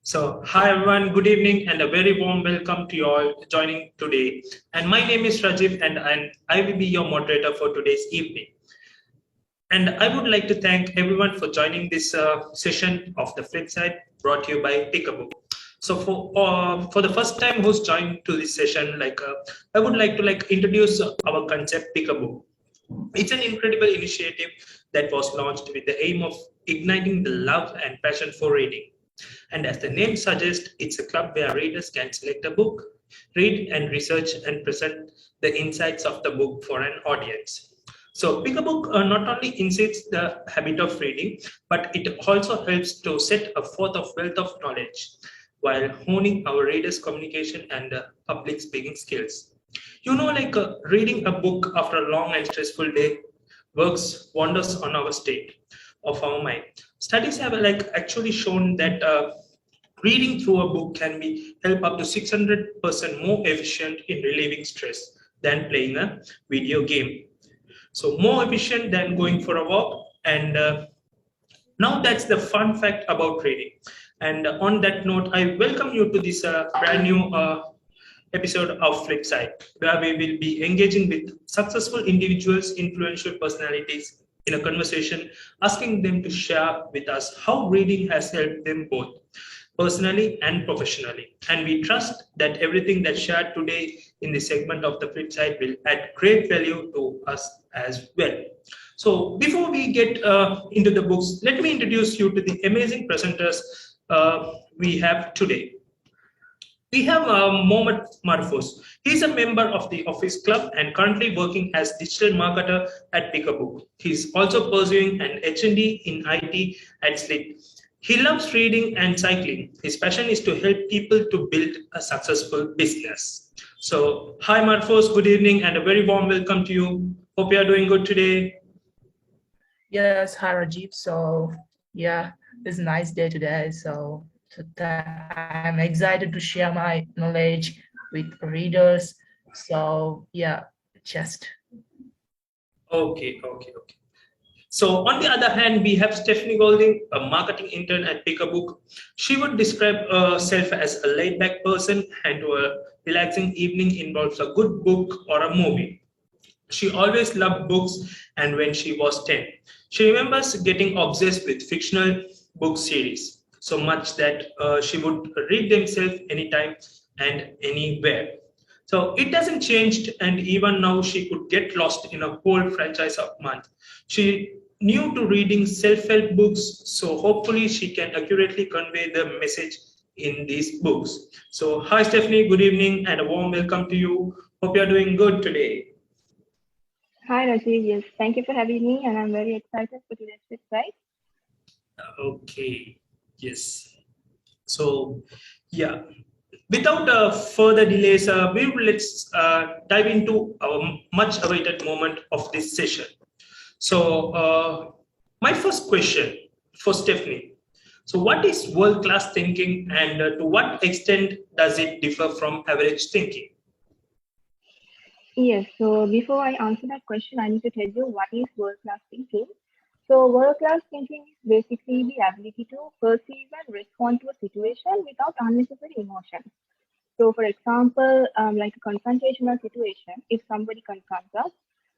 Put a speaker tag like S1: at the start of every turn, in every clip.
S1: Hi everyone, good evening and a very warm welcome to you all joining today. And my name is Rajive and I will be your moderator for today's evening. And I would like to thank everyone for joining this session of the flip side brought to you by Pickable. For the first time who's joined to this session, I would like to introduce our concept Pickable. It's an incredible initiative that was launched with the aim of igniting the love and passion for reading. And as the name suggests, it's a club where readers can select a book, read and research, and present the insights of the book for an audience. So, Pick a Book not only incites the habit of reading, but it also helps to set a forth of wealth of knowledge while honing our readers' communication and public speaking skills. Reading a book after a long and stressful day works wonders on our state of our mind. Studies have actually shown that reading through a book can be help up to 600% more efficient in relieving stress than playing a video game. So more efficient than going for a walk. And now that's the fun fact about reading. And on that note, I welcome you to this brand new episode of Flipside, where we will be engaging with successful individuals, influential personalities in a conversation, asking them to share with us how reading has helped them both personally and professionally. And we trust that everything that's shared today in this segment of the flip side will add great value to us as well. So before we get into the books, let me introduce you to the amazing presenters we have today. We have Mohammad Marfous. He's a member of the Office Club and currently working as digital marketer at Pickable. He's also pursuing an HND in IT at SLIT. He loves reading and cycling. His passion is to help people to build a successful business. So, hi Marfous, good evening and a very warm welcome to you. Hope you are doing good today.
S2: Yes, hi Rajive. So yeah, it's a nice day today. I'm excited to share my knowledge with readers. So yeah, just
S1: Okay. So on the other hand, we have Stefny Golding, a marketing intern at Pick a Book. She would describe herself as a laid-back person and her relaxing evening involves a good book or a movie. She always loved books, and when she was 10, she remembers getting obsessed with fictional book series so much that she would read themselves anytime and anywhere. So it doesn't change, and even now she could get lost in a whole franchise of month. She new to reading self-help books, so hopefully she can accurately convey the message in these books. So hi Stephanie, good evening and a warm welcome to you. Hope you're doing good today.
S3: Hi Rajiv, yes, thank you for having me and I'm very excited for today's trip, right?
S1: Okay, yes. So, yeah, without further delays, let's dive into our much awaited moment of this session. So, my first question for Stephanie. So, what is world class thinking and to what extent does it differ from average thinking?
S3: Yes, so before I answer that question, I need to tell you what is world-class thinking. So world-class thinking is basically the ability to perceive and respond to a situation without unnecessary emotion. So for example, like a confrontational situation, if somebody confronts us,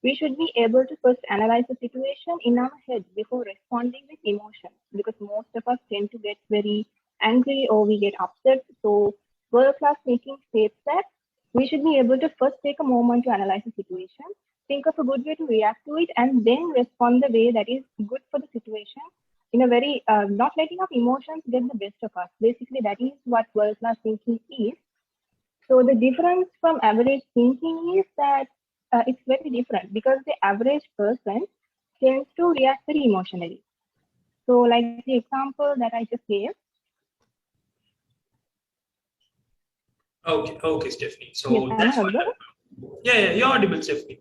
S3: we should be able to first analyze the situation in our head before responding with emotion because most of us tend to get very angry or we get upset. So world-class thinking states that we should be able to first take a moment to analyze the situation, think of a good way to react to it, and then respond the way that is good for the situation in a very not letting our emotions get the best of us. Basically, that is what world-class thinking is. So the difference from average thinking is that it's very different because the average person tends to react very emotionally. So like the example that I just gave.
S1: Okay, Stephanie.
S3: Yes,
S1: So
S3: am I
S1: that's what.
S3: audible?
S1: Yeah, you're audible, Stephanie.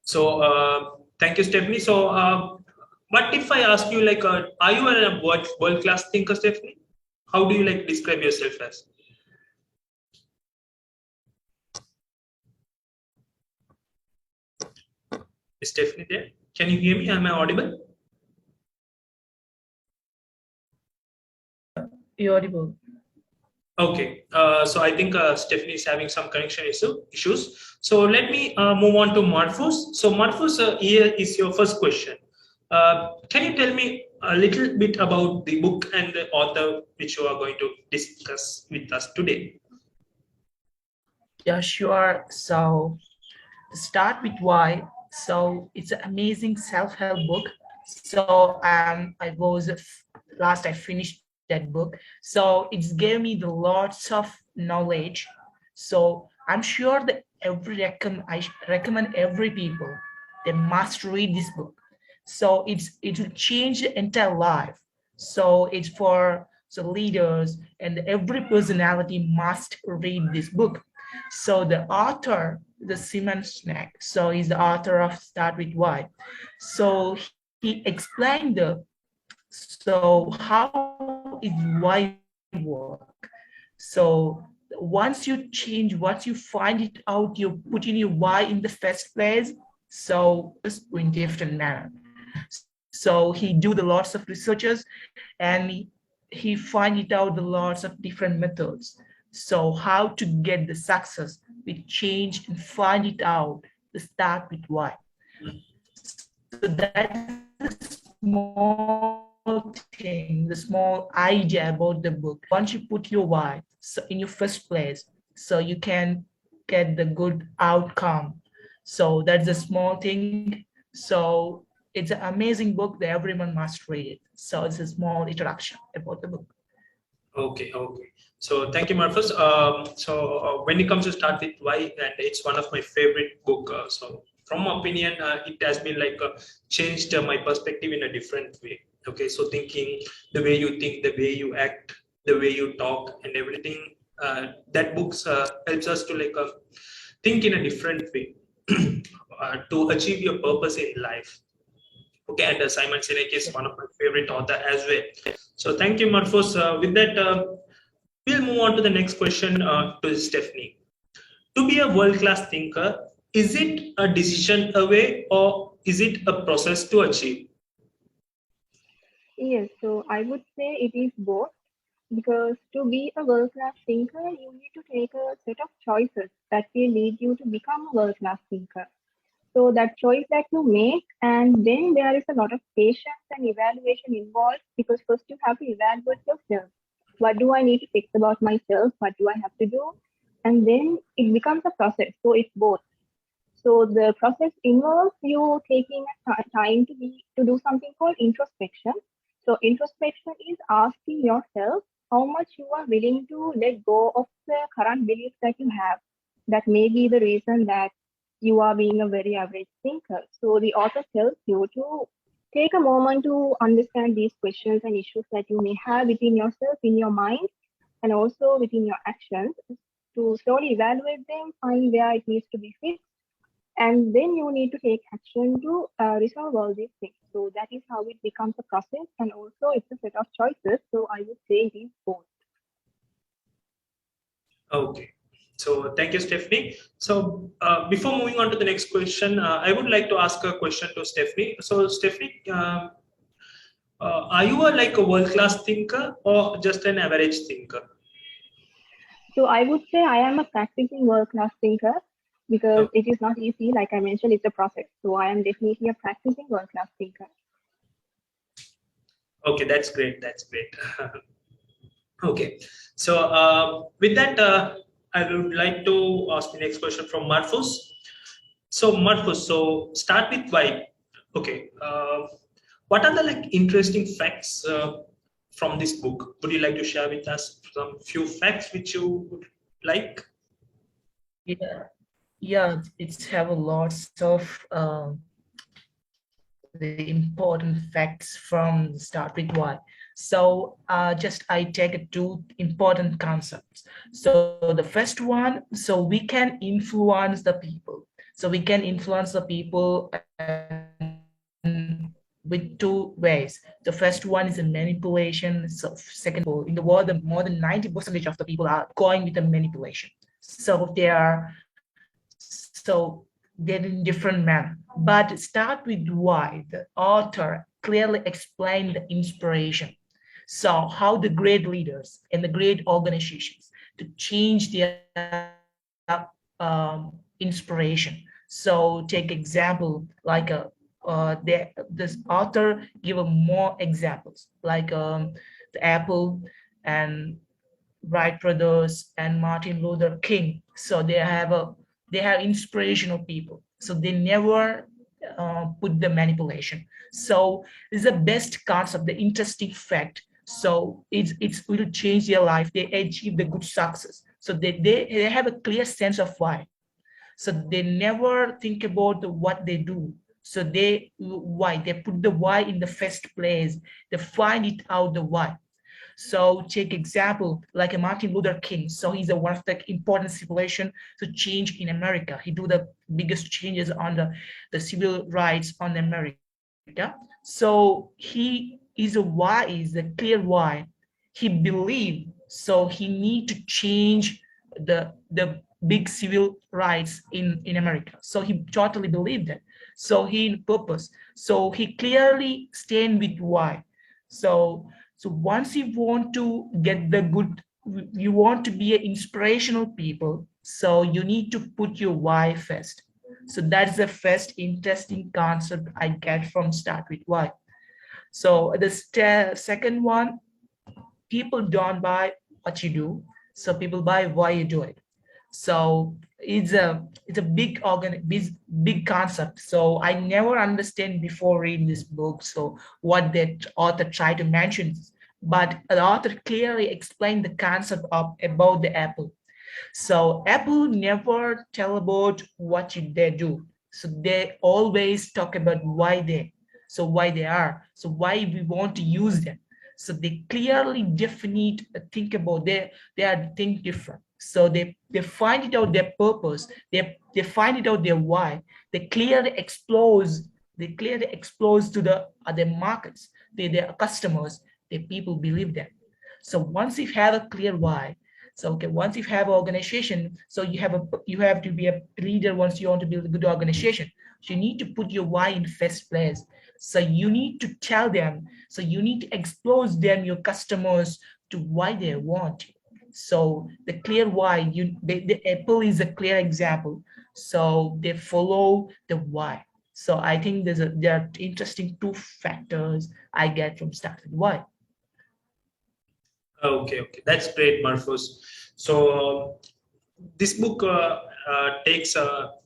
S1: So thank you, Stephanie. So what if I ask you are you a world class thinker, Stephanie? How do you describe yourself as? Is Stephanie there? Can you hear me? Am I audible?
S2: You're audible.
S1: Okay, so I think Stephanie is having some connection issues. So let me move on to Marfus. So Marfus, here is your first question. Can you tell me a little bit about the book and the author which you are going to discuss with us today?
S2: Yeah, sure. So to start with why. So it's an amazing self-help book. So I finished that book. So it's gave me the lots of knowledge. So I'm sure that I recommend every people they must read this book. So it will change the entire life. So it's for so leaders and every personality must read this book. So the author, the Simon Snack, so he's the author of Start With Why. So he explained how is why work. So once you change, once you find it out, you put in your why in the first place. So just in different manner. So he do the lots of researches and he find it out the lots of different methods. So how to get the success with change and find it out the start with why. So that is the small thing, the small idea about the book. So once you put your why so in your first place, so you can get the good outcome. So that's a small thing. So it's an amazing book that everyone must read it. So it's a small introduction about the book.
S1: Okay. So thank you, Marfus. When it comes to Start With Why, and it's one of my favorite book. So from my opinion, it has been like changed my perspective in a different way. Okay, so thinking, the way you think, the way you act, the way you talk, and everything. That books helps us to like think in a different way to achieve your purpose in life. Okay, and Simon Sinek is one of my favorite author as well. So thank you, Marfos. With that, we'll move on to the next question to Stephanie. To be a world-class thinker, is it a decision away or is it a process to achieve?
S3: Yes, so I would say it is both because to be a world-class thinker, you need to take a set of choices that will lead you to become a world-class thinker. So that choice that you make, and then there is a lot of patience and evaluation involved because first you have to evaluate yourself. What do I need to fix about myself? What do I have to do? And then it becomes a process. So it's both. So the process involves you taking time to do something called introspection. So introspection is asking yourself how much you are willing to let go of the current beliefs that you have. That may be the reason that you are being a very average thinker. So the author tells you to take a moment to understand these questions and issues that you may have within yourself, in your mind, and also within your actions to slowly evaluate them, find where it needs to be fixed, and then you need to take action to resolve all these things. So that is how it becomes a process, and also it's a set of choices. So I would say it is both.
S1: Okay. So thank you, Stephanie. So before moving on to the next question, I would like to ask a question to Stephanie. So Stephanie, are you like a world-class thinker or just an average thinker?
S3: So I would say I am a practicing world-class thinker because
S1: Okay.
S3: it is not easy. Like I mentioned, it's a process. So I am definitely a practicing world-class thinker.
S1: Okay, that's great. That's great. Okay, so with that, I would like to ask the next question from Marfus. So Marfus, so start with why. Okay, what are the like interesting facts from this book? Would you like to share with us some few facts which you would like?
S2: Yeah, yeah, it's have a lots of the important facts from the start with why. So just I take two important concepts. So the first one, so we can influence the people. So we can influence the people with two ways. The first one is a manipulation. So second one, in the world, the more than 90% of the people are going with the manipulation. So they're in different manner. But start with why the author clearly explained the inspiration. So how the great leaders and the great organizations to change their inspiration. So take example like this author give more examples like the Apple and Wright brothers and Martin Luther King. So they have inspirational people. So they never put the manipulation. So this is the best concept, the interesting fact. So it will change their life. They achieve the good success. So they have a clear sense of why. So they never think about what they do. So they put the why in the first place. They find it out the why. So take example like a Martin Luther King. So he's a one of the important civilization to change in America. He do the biggest changes on the civil rights on America. So he is a why, is a clear why. He believed, so he need to change the big civil rights in America. So he totally believed that. So he in purpose. So he clearly stand with why. So once you want to get the good, you want to be an inspirational people, so you need to put your why first. So that's the first interesting concept I get from start with why. So the second one, people don't buy what you do, so people buy why you do it. So it's a big concept. So I never understand before reading this book. So what that author tried to mention, but the author clearly explained the concept of about the apple. So Apple never tell about what they do. So they always talk about why they are, so why we want to use them. So they clearly definite think about they are think different. So they find it out their purpose. They find it out their why. They clearly expose. They clearly expose to the other markets. Their customers. The people believe them. So once you have a clear why, so okay, once you have an organization, so you have to be a leader once you want to build a good organization. So you need to put your why in first place. So you need to tell them, so you need to expose them, your customers, to why they want you. So the clear why, the Apple is a clear example. So they follow the why. So I think there are interesting two factors I get from starting why.
S1: Okay, okay, that's great, Marfus. So this book takes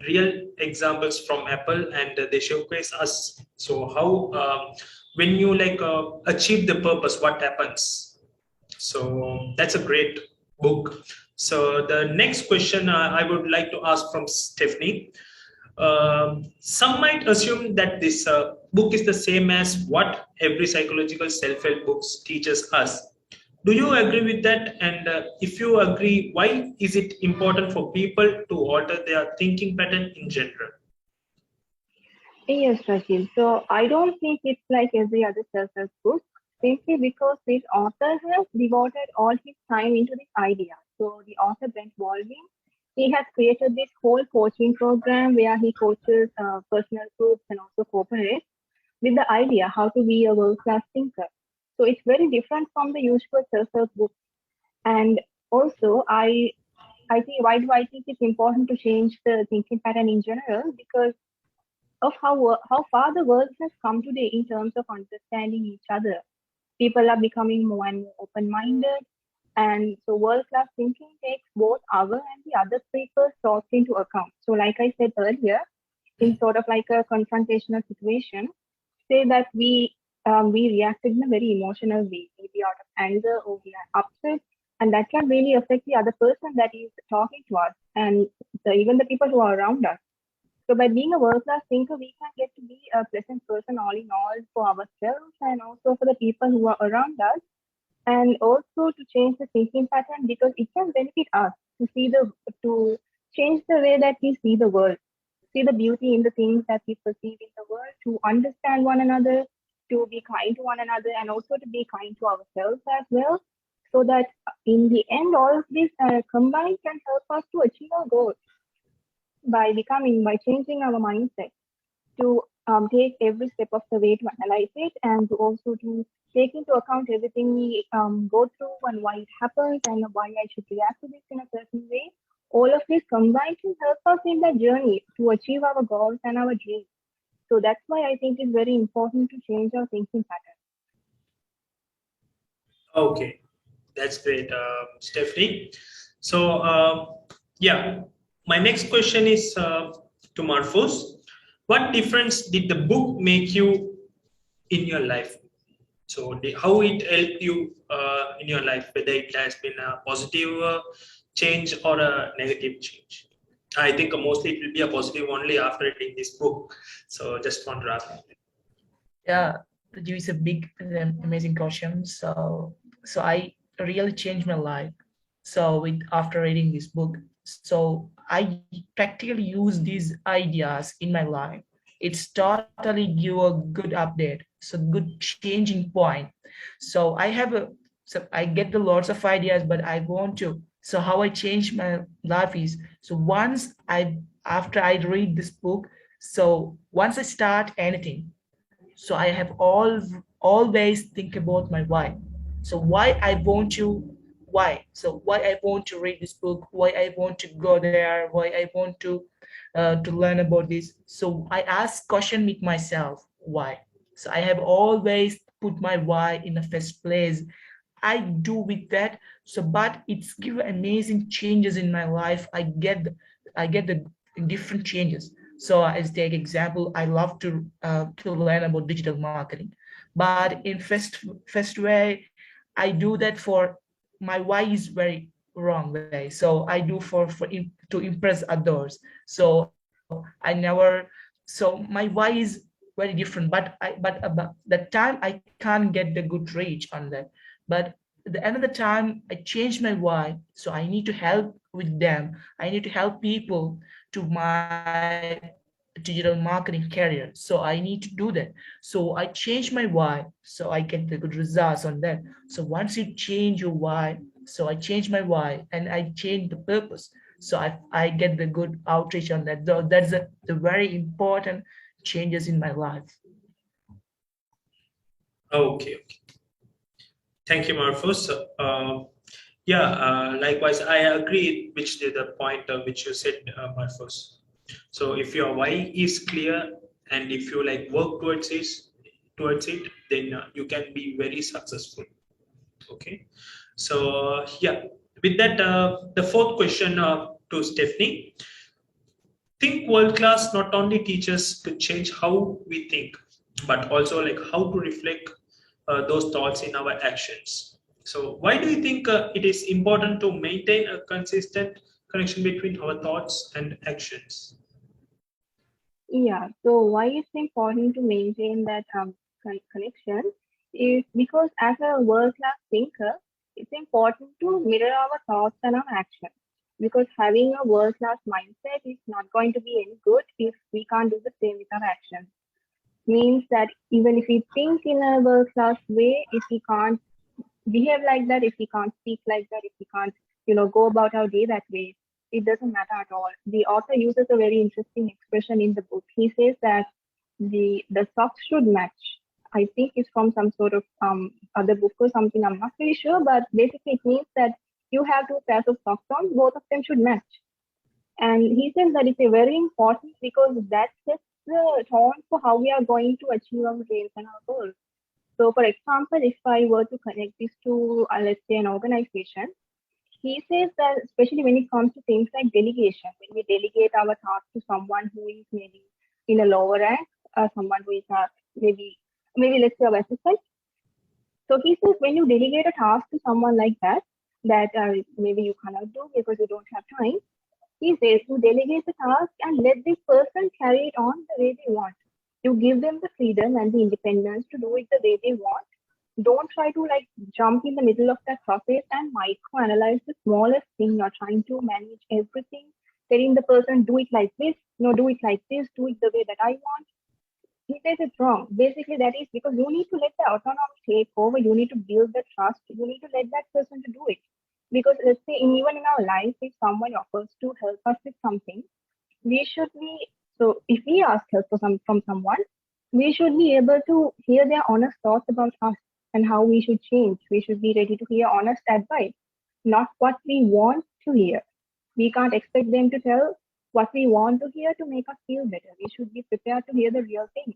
S1: real examples from Apple, and they showcase us. So how when you like achieve the purpose, what happens? So that's a great book. So the next question I would like to ask from Stephanie. Some might assume that this book is the same as what every psychological self-help books teaches us. Do you agree with that? And if you agree, why is it important for people to alter their thinking pattern in general?
S3: Yes, Rajiv. So I don't think it's like every other self-help book, simply because this author has devoted all his time into this idea. So the author Brent Baldwin, he has created this whole coaching program where he coaches personal groups and also corporates with the idea how to be a world-class thinker. So it's very different from the usual self-help book. And also, I think why do I think it's important to change the thinking pattern in general? Because of how far the world has come today in terms of understanding each other. People are becoming more and more open-minded, and so world-class thinking takes both our and the other people's thoughts into account. So, like I said earlier, in sort of like a confrontational situation, say that we reacted in a very emotional way, maybe out of anger or we are upset, and that can really affect the other person that is talking to us, and even the people who are around us. So by being a world-class thinker, we can get to be a pleasant person all in all for ourselves and also for the people who are around us, and also to change the thinking pattern because it can benefit us to change the way that we see the world, see the beauty in the things that we perceive in the world, to understand one another, to be kind to one another, and also to be kind to ourselves as well. So that in the end, all of this combined can help us to achieve our goals by changing our mindset to take every step of the way to analyze it and to also to take into account everything we go through and why it happens and why I should react to this in a certain way. All of this combined can help us in the journey to achieve our goals and our dreams. So that's why I think it's very important to change our thinking pattern.
S1: Okay, that's great, Stephanie. So, yeah, my next question is to Marfos. What difference did the book make you in your life? So, how it helped you in your life, whether it has been a positive change or a negative change? I think mostly it will be a positive only after reading this book. So, just want to ask.
S2: Yeah, you is a big, amazing question. So I really changed my life. So with after reading this book, so I practically use these ideas in my life. It's totally give a good update. So good changing point. So I have a so I get the lots of ideas, but I want to. So how I change my life is so once I after I read this book, so once I start anything, so I have always think about my why. So why I want to why. So why I want to read this book, why I want to go there, why I want to learn about this. So I ask question with myself why. So I have always put my why in the first place. I do with that. So, but it's give amazing changes in my life. I get the different changes. So, as take example, I love to learn about digital marketing, but in first way, I do that for my why is very wrong way. So I do to impress others. So I never. So my why is very different. But that time I can't get the good reach on that. But the another time I change my why, so I need to help with them. I need to help people to my digital marketing career. So I need to do that. So I change my why, so I get the good results on that. So once you change your why, so I change my why and I change the purpose. So I get the good outreach on that. So that's the very important changes in my life.
S1: Okay, okay. Thank you, Marfus. Yeah, likewise, I agree which the point which you said, Marfus. So if your why is clear and if you like work towards it, then you can be very successful. Okay. So yeah, with that, the fourth question to Stephanie. Think world class not only teaches to change how we think, but also like how to reflect those thoughts in our actions. So why do you think it is important to maintain a consistent connection between our thoughts and actions?
S3: Yeah, so why it's important to maintain that connection is because as a world-class thinker, it's important to mirror our thoughts and our actions. Because having a world-class mindset is not going to be any good if we can't do the same with our actions. Means that even if we think in a world-class way, if we can't behave like that, if we can't speak like that, if we can't, go about our day that way, it doesn't matter at all. The author uses a very interesting expression in the book. He says that the socks should match. I think it's from some sort of other book or something. I'm not really sure, but basically it means that you have two pairs of socks on, both of them should match. And he says that it's a very important because that sets the tone for how we are going to achieve our dreams and our goals. So, for example, if I were to connect this to, let's say, an organization, he says that especially when it comes to things like delegation, when we delegate our task to someone who is maybe in a lower rank, someone who is maybe let's say a assistant. So he says when you delegate a task to someone like that, that maybe you cannot do because you don't have time, he says to delegate the task and let this person carry it on the way they want. You give them the freedom and the independence to do it the way they want. Don't try to like jump in the middle of that process and microanalyze the smallest thing. You're trying to manage everything, telling the person, do it like this, no, do it like this, do it the way that I want. He says it's wrong. Basically, that is because you need to let the autonomy take over. You need to build the trust. You need to let that person to do it. Because let's say even in our life, if someone offers to help us with something, we should be so if we ask help from someone, We should be able to hear their honest thoughts about us and how we should change. We should be ready to hear honest advice, not what we want to hear. We can't expect them to tell what we want to hear to make us feel better. We should be prepared to hear the real thing.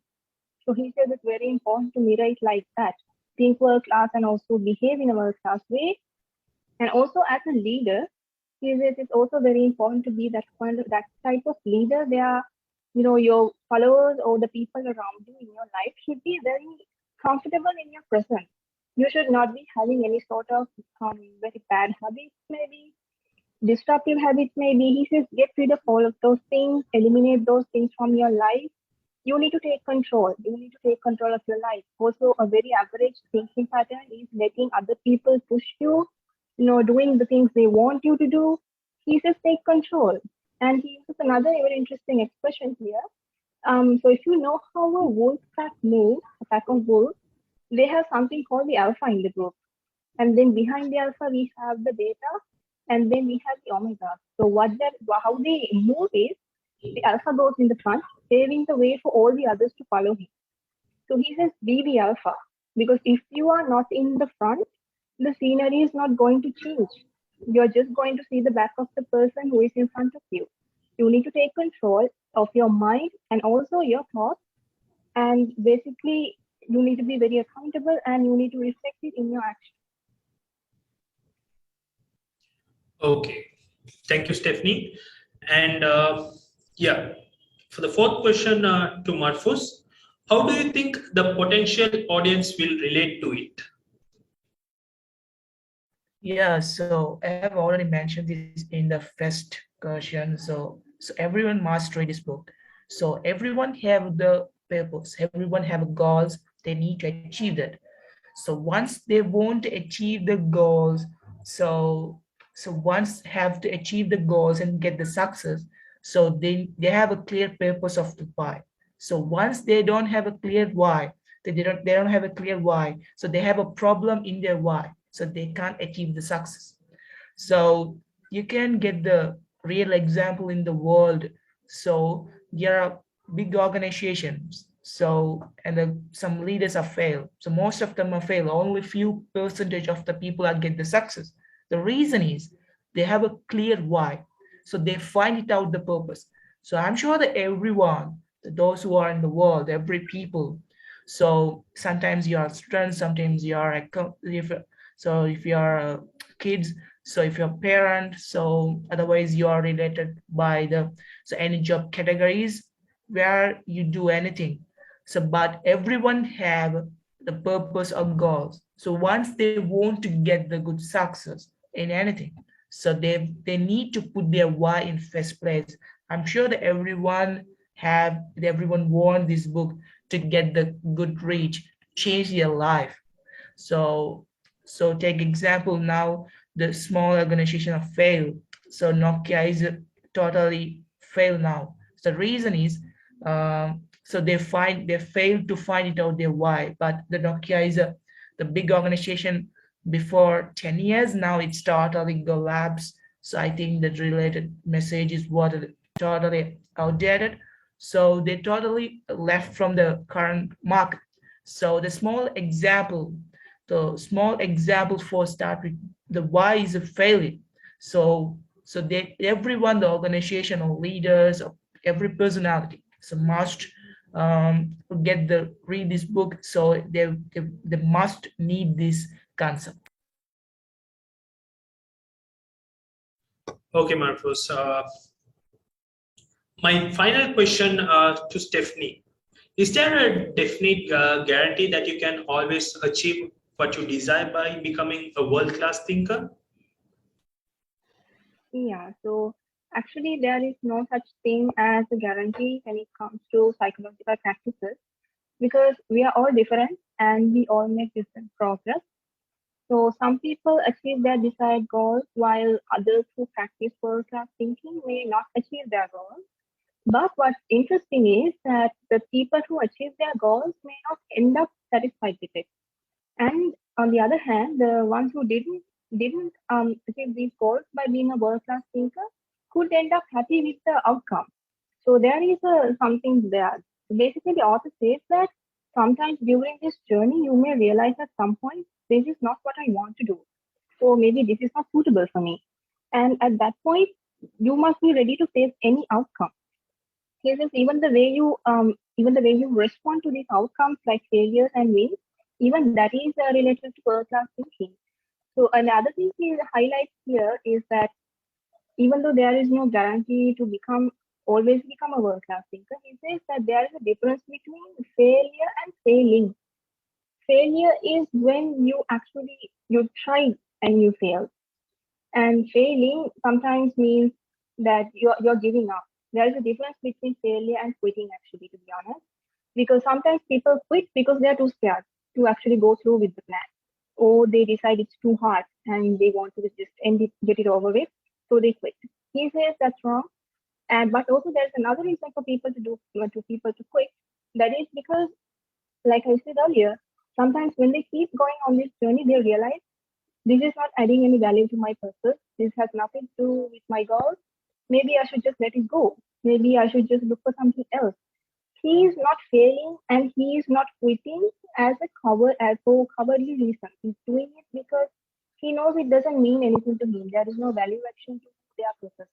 S3: So he says it's very important to mirror it like that. Think world class and also behave in a world class way. And also as a leader, he says it's also very important to be that type of leader. They are, your followers or the people around you in your life should be very comfortable in your presence. You should not be having any sort of very bad habits, maybe disruptive habits, maybe. He says get rid of all of those things, eliminate those things from your life. You need to take control. You need to take control of your life. Also, a very average thinking pattern is letting other people push you, doing the things they want you to do. He says take control. And he uses another very interesting expression here. So if you know how a wolf pack moves, a pack of wolves, they have something called the alpha in the group. And then behind the alpha, we have the beta, and then we have the omega. So how they move is the alpha goes in the front, paving the way for all the others to follow him. So he says, be the alpha. Because if you are not in the front, the scenery is not going to change. You're just going to see the back of the person who is in front of you. You need to take control of your mind and also your thoughts. And basically, you need to be very accountable and you need to reflect it in your action.
S1: Okay, thank you, Stephanie. And yeah, for the fourth question to Marfus, how do you think the potential audience will relate to it?
S2: Yeah, so I have already mentioned this in the first question. So everyone must read this book. So everyone have the purpose, everyone have goals, they need to achieve that. So once they want to achieve the goals, so once have to achieve the goals and get the success, so they have a clear purpose of the why. So once they don't have a clear why, they don't have a clear why, so they have a problem in their why, so they can't achieve the success. So you can get the real example in the world. So there are big organizations. So and some leaders are failed. So most of them are failed. Only few percentage of the people are get the success. The reason is they have a clear why. So they find it out the purpose. So I'm sure that everyone, those who are in the world, every people. So sometimes you are students, sometimes you are if you are kids, so if you're a parent, so otherwise you are related by the so any job categories where you do anything. So but everyone have the purpose or goals. So once they want to get the good success in anything, so they need to put their why in first place. I'm sure that everyone want this book to get the good reach, change their life. So take example now, the small organization have failed. So Nokia is totally failed now. So the reason is, so they failed to find it out their why. But the Nokia is the big organization before 10 years now. It's totally collapsed. So I think that related message is what totally outdated. So they totally left from the current market. So the small example for start with the why is a failure. So they everyone, the organization or leaders or every personality, so must get the read this book. So they must need this concept.
S1: Okay, Marfus. My final question to Stephanie. Is there a definite guarantee that you can always achieve what you desire by becoming a world-class thinker?
S3: Yeah, so actually, there is no such thing as a guarantee when it comes to psychological practices because we are all different and we all make different progress. So some people achieve their desired goals while others who practice world-class thinking may not achieve their goals. But what's interesting is that the people who achieve their goals may not end up satisfied with it. And on the other hand, the ones who didn't achieve these goals by being a world-class thinker could end up happy with the outcome. So there is something there. Basically, the author says that sometimes during this journey, you may realize at some point, this is not what I want to do. So maybe this is not suitable for me. And at that point, you must be ready to face any outcome. He says even the way you respond to these outcomes like failures and wins, even that is related to world class thinking. So another thing he highlights here is that even though there is no guarantee to always become a world class thinker, he says that there is a difference between failure and failing. Failure is when you try and you fail, and failing sometimes means that you're giving up. There is a difference between failure and quitting, actually, to be honest, because sometimes people quit because they're too scared to actually go through with the plan, or they decide it's too hard and they want to just end it, get it over with, so they quit. He says that's wrong, and but also there's another reason for people to quit. That is because, like I said earlier, sometimes when they keep going on this journey, they realize this is not adding any value to my purpose. This has nothing to do with my goals. Maybe I should just let it go. Maybe I should just look for something else. He is not failing and he is not quitting as for cowardly reason. He's doing it because he knows it doesn't mean anything to him. There is no value action to their purpose.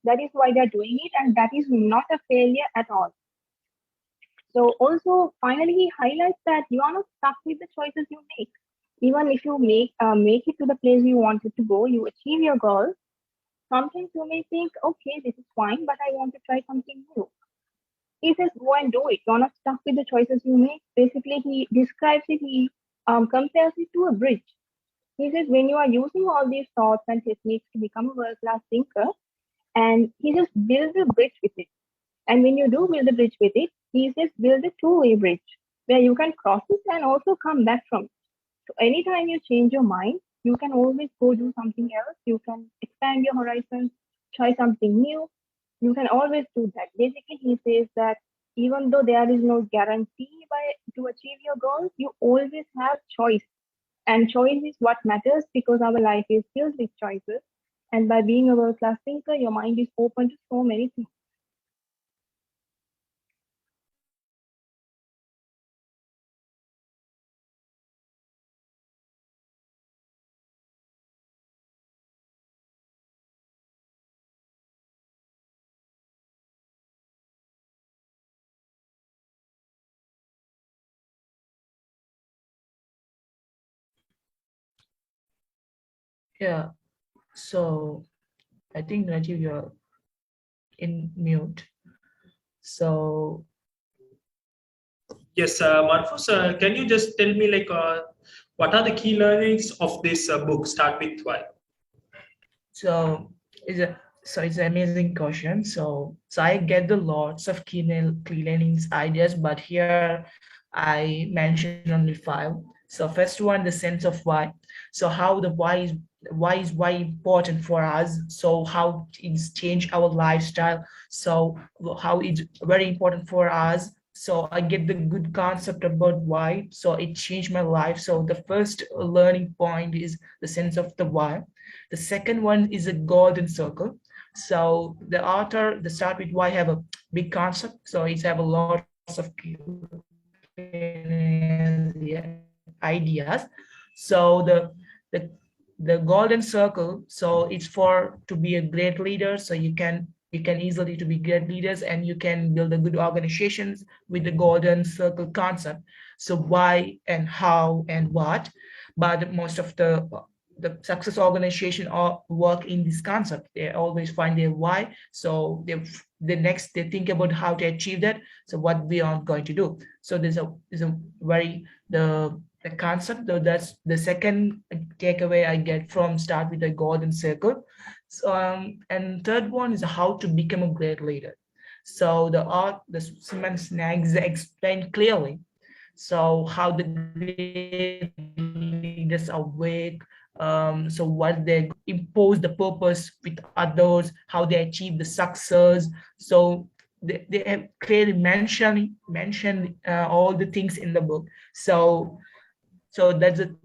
S3: That is why they're doing it, and that is not a failure at all. So also, finally, he highlights that you are not stuck with the choices you make. Even if you make it to the place you wanted to go, you achieve your goal. Sometimes you may think, okay, this is fine, but I want to try something new. He says, go and do it. You're not stuck with the choices you make. Basically, he describes it. He compares it to a bridge. He says, when you are using all these thoughts and techniques to become a world-class thinker, and he just builds a bridge with it. And when you do build a bridge with it, he says build a two-way bridge where you can cross it and also come back from it. So anytime you change your mind, you can always go do something else. You can expand your horizons, try something new. You can always do that. Basically, he says that even though there is no guarantee to achieve your goals, you always have choice. And choice is what matters because our life is filled with choices. And by being a world-class thinker, your mind is open to so many things.
S2: Yeah. So I think Rajiv, you're in mute. So
S1: Yes, Marfus, can you just tell me what are the key learnings of this book? Start with why.
S2: so it's an amazing question. So I get the lots of key learnings ideas, but here I mention only five. So first one, the sense of why. So how the why important for us. So how it's changed our lifestyle. So how it's very important for us. So I get the good concept about why. So it changed my life. So the first learning point is the sense of the why. The second one is a golden circle. So the author, the start with why have a big concept. So it's have a lots of ideas. So the the golden circle. So it's for to be a great leader. So you can easily to be great leaders and you can build a good organizations with the golden circle concept. So why and how and what, but most of the success organization all work in this concept. They always find their why. So the next they think about how to achieve that. So what we are going to do. So there's a very the concept though. That's the second takeaway I get from start with the golden circle. So and third one is how to become a great leader. So the Simon Snags explained clearly so how the great leaders awake, so what they impose the purpose with others, how they achieve the success. So they have clearly mentioned all the things in the book. So that's the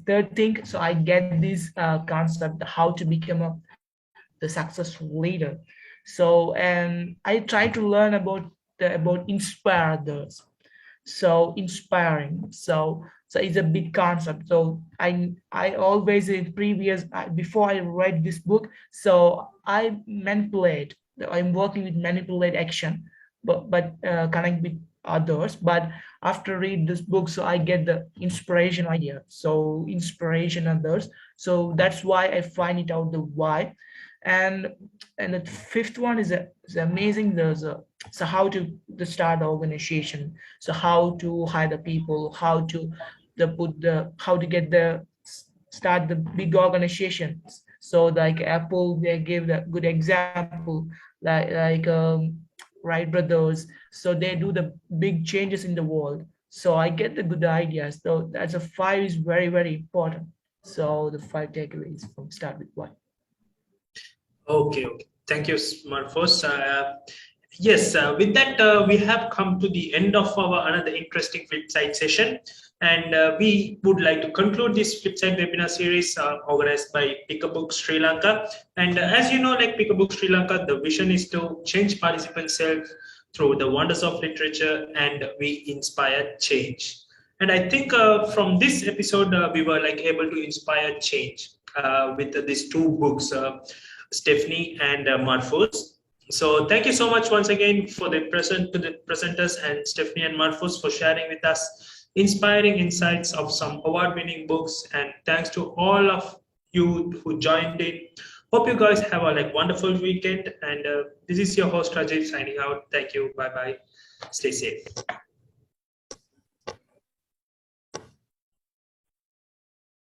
S2: third thing. So I get this concept how to become the successful leader. So and I try to learn about about inspire others. So inspiring. So it's a big concept. So I always in previous before I read this book, so I manipulate. I'm working with manipulate action, but connect with others. But after read this book, so I get the inspiration idea. So inspiration others. So that's why I find it out the why. And and the fifth one is amazing. There's a so how to the start the organization, so how to hire the people, how to put the how to get the start the big organizations. So like Apple, they give the good example, like Wright brothers. So they do the big changes in the world. So I get the good ideas. So that's a five is very very important. So the five takeaways from start with why.
S1: Okay, okay. Thank you, Marfos. Yes, with that, we have come to the end of our another interesting Flipside session. And we would like to conclude this Flipside webinar series organized by Pick a Book Sri Lanka. And as you know, like Pick a Book Sri Lanka, the vision is to change participants' self through the wonders of literature, and we inspire change. And I think from this episode, we were like able to inspire change with these two books. Stefny and Marfos. So thank you so much once again for the presenters and Stefny and Marfos for sharing with us inspiring insights of some award-winning books. And thanks to all of you who joined in. Hope you guys have a like wonderful weekend. And this is your host Rajive signing out. Thank you. Bye bye. Stay safe.